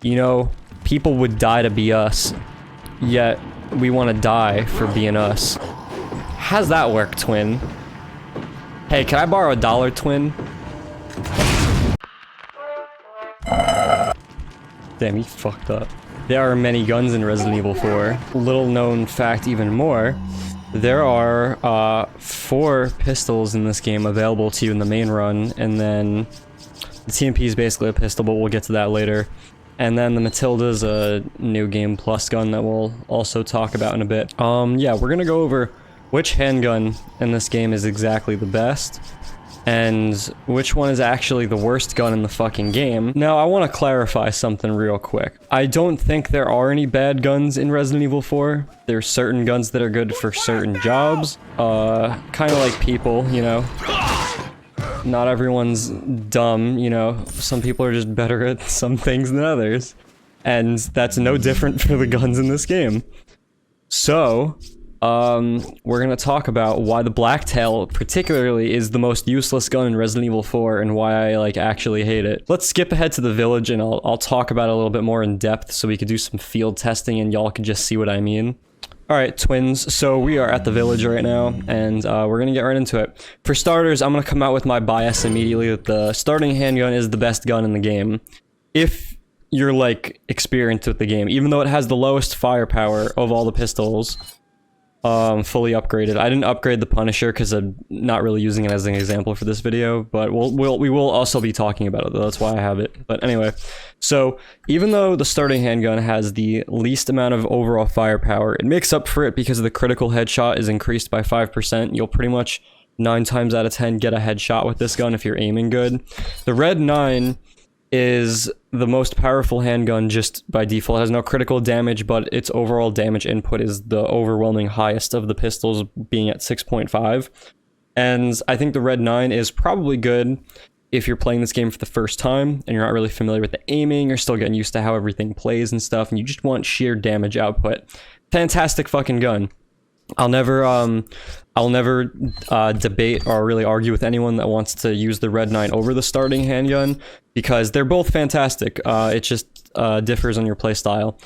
You know, people would die to be us, yet we want to die for being us. How's that work, twin? Hey, can I borrow $1, twin? Damn, he fucked up. There are many guns in Resident Evil 4. Little known fact even more, there are 4 pistols in this game available to you in the main run, and then the TMP is basically a pistol, but we'll get to that later. And then the Matilda's a new game plus gun that we'll also talk about in a bit. Yeah, we're gonna go over which handgun in this game is exactly the best, and which one is actually the worst gun in the fucking game. Now, I want to clarify something real quick. I don't think there are any bad guns in Resident Evil 4. There's certain guns that are good for certain jobs. Kind of like people, you know. Not everyone's dumb, you know. Some people are just better at some things than others. And that's no different for the guns in this game. So, we're gonna talk about why the Blacktail particularly is the most useless gun in Resident Evil 4 and why I like actually hate it. Let's skip ahead to the village and I'll talk about it a little bit more in depth so we could do some field testing and y'all can just see what I mean. Alright, twins, so we are at the village right now, and we're gonna get right into it. For starters, I'm gonna come out with my bias immediately that the starting handgun is the best gun in the game. If you're, like, experienced with the game, even though it has the lowest firepower of all the pistols, fully upgraded. I didn't upgrade the Punisher because I'm not really using it as an example for this video, but we will also be talking about it, though. That's why I have it. But anyway, so even though the starting handgun has the least amount of overall firepower, it makes up for it because the critical headshot is increased by 5%. You'll pretty much 9 times out of 10 get a headshot with this gun if you're aiming good. The Red 9 is the most powerful handgun just by default. It has no critical damage, but its overall damage input is the overwhelming highest of the pistols, being at 6.5. And I think the Red 9 is probably good if you're playing this game for the first time and you're not really familiar with the aiming, you're still getting used to how everything plays and stuff, and you just want sheer damage output. Fantastic fucking gun. I'll never debate or really argue with anyone that wants to use the Red 9 over the starting handgun, because they're both fantastic. It just differs on your playstyle.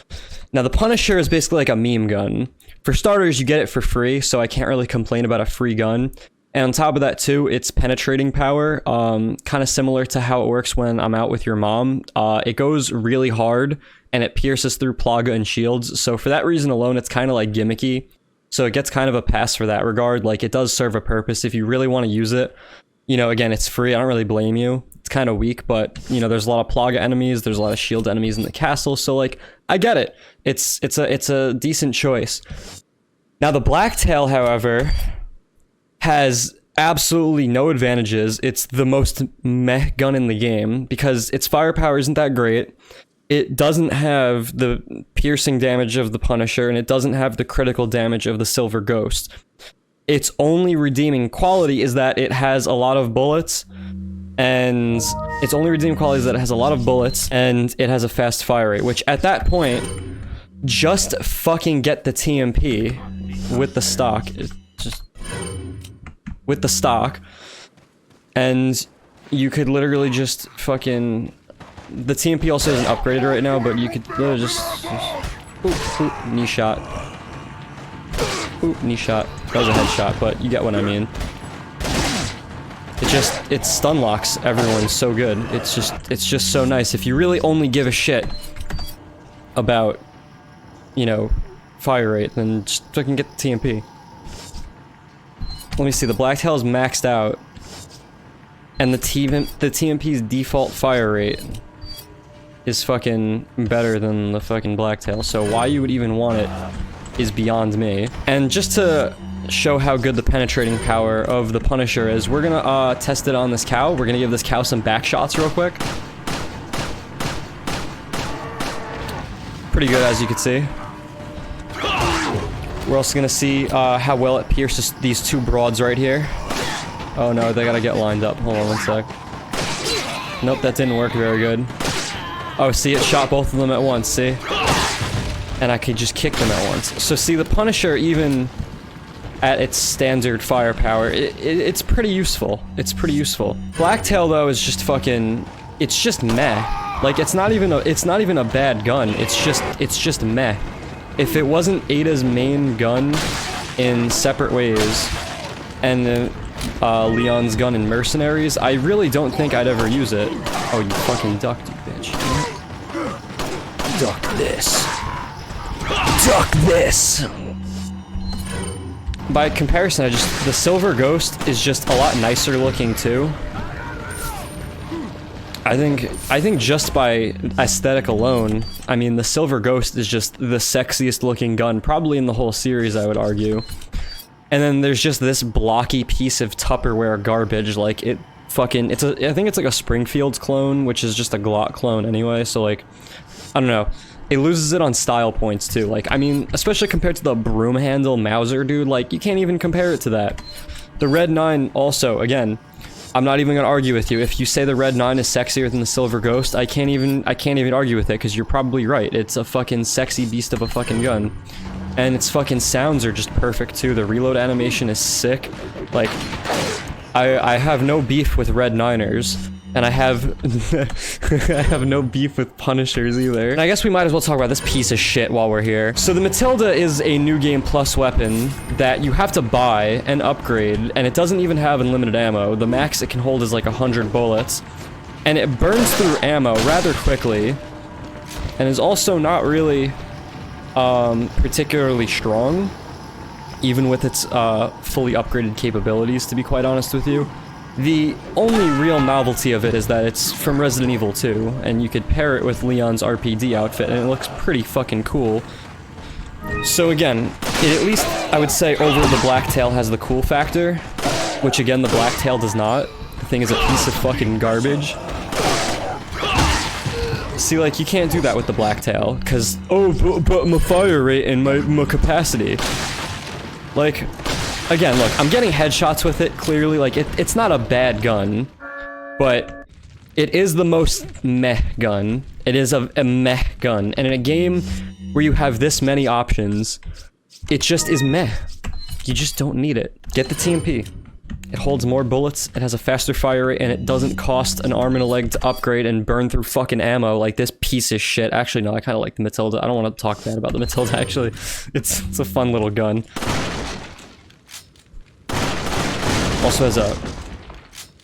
Now, the Punisher is basically like a meme gun. For starters, you get it for free, so I can't really complain about a free gun. And on top of that, too, its penetrating power, kind of similar to how it works when I'm out with your mom. It goes really hard, and it pierces through Plaga and shields, so for that reason alone, it's kind of like gimmicky. So it gets kind of a pass for that regard. Like, it does serve a purpose if you really want to use it. You know, again, it's free. I don't really blame you. It's kind of weak, but, you know, there's a lot of Plaga enemies. There's a lot of shield enemies in the castle. So, like, I get it. It's a decent choice. Now, the Blacktail, however, has absolutely no advantages. It's the most meh gun in the game because its firepower isn't that great. It doesn't have the piercing damage of the Punisher, and it doesn't have the critical damage of the Silver Ghost. Its only redeeming quality is that it has a lot of bullets, and it has a fast fire rate, which at that point, just fucking get the TMP with the stock. With the stock, and you could literally just fucking... The TMP also isn't upgraded right now, but you could just oop, knee shot. Oop, knee shot. That was a headshot, but you get what I mean. It stun locks everyone so good. It's just so nice. If you really only give a shit about, you know, fire rate, then just fucking get the TMP. Let me see, the Blacktail is maxed out, and the TMP's default fire rate is fucking better than the fucking Blacktail, so why you would even want it is beyond me. And just to show how good the penetrating power of the Punisher is, we're gonna test it on this cow. We're gonna give this cow some back shots real quick. Pretty good, as you can see. We're also gonna see how well it pierces these 2 broads right here. Oh no, they gotta get lined up. Hold on one sec. Nope, that didn't work very good. Oh, see, it shot both of them at once, see? And I could just kick them at once. So see, the Punisher, even at its standard firepower, it's pretty useful. It's pretty useful. Blacktail, though, is just fucking... It's just meh. Like, it's not even a bad gun. It's just meh. If it wasn't Ada's main gun in Separate Ways, and Leon's gun in Mercenaries, I really don't think I'd ever use it. Oh, you fucking ducked, you bitch. Duck this. Duck this! By comparison, the Silver Ghost is just a lot nicer looking too. I think just by aesthetic alone, I mean, the Silver Ghost is just the sexiest looking gun, probably in the whole series, I would argue. And then there's just this blocky piece of Tupperware garbage, like, I think it's like a Springfield's clone, which is just a Glock clone anyway, so like, I don't know. It loses it on style points too, like, I mean, especially compared to the broom handle Mauser, dude, like, you can't even compare it to that. The Red 9 also, again, I'm not even gonna argue with you. If you say the Red 9 is sexier than the Silver Ghost, I can't even argue with it, because you're probably right. It's a fucking sexy beast of a fucking gun. And its fucking sounds are just perfect too. The reload animation is sick. Like, I have no beef with Red 9ers. And I have I have no beef with Punishers either. And I guess we might as well talk about this piece of shit while we're here. So the Matilda is a New Game Plus weapon that you have to buy and upgrade, and it doesn't even have unlimited ammo. The max it can hold is like 100 bullets. And it burns through ammo rather quickly, and is also not really particularly strong, even with its fully upgraded capabilities, to be quite honest with you. The only real novelty of it is that it's from Resident Evil 2, and you could pair it with Leon's RPD outfit, and it looks pretty fucking cool. So again, it at least, I would say, over the Blacktail has the cool factor, which again, the Blacktail does not. The thing is a piece of fucking garbage. See, like, you can't do that with the Blacktail, because, oh, but my fire rate and my capacity. Like, again, look, I'm getting headshots with it, clearly, like, it's not a bad gun, but it is the most meh gun. It is a meh gun, and in a game where you have this many options, it just is meh. You just don't need it. Get the TMP. It holds more bullets, it has a faster fire rate, and it doesn't cost an arm and a leg to upgrade and burn through fucking ammo like this piece of shit. Actually, no, I kind of like the Matilda. I don't want to talk bad about the Matilda, actually. It's a fun little gun. Also has a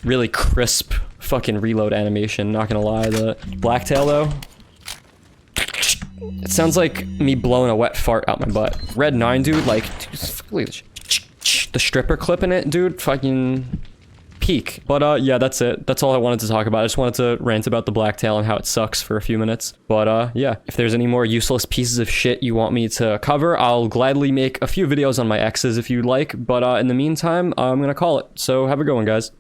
really crisp fucking reload animation, not gonna lie. The Blacktail, though, it sounds like me blowing a wet fart out my butt. Red 9, dude, like, look at the stripper clip in it, dude, fucking peak. But yeah, that's it. That's all I wanted to talk about. I just wanted to rant about the Blacktail and how it sucks for a few minutes. But yeah, if there's any more useless pieces of shit you want me to cover, I'll gladly make a few videos on my exes if you'd like. But in the meantime, I'm gonna call it. So have a good one, guys.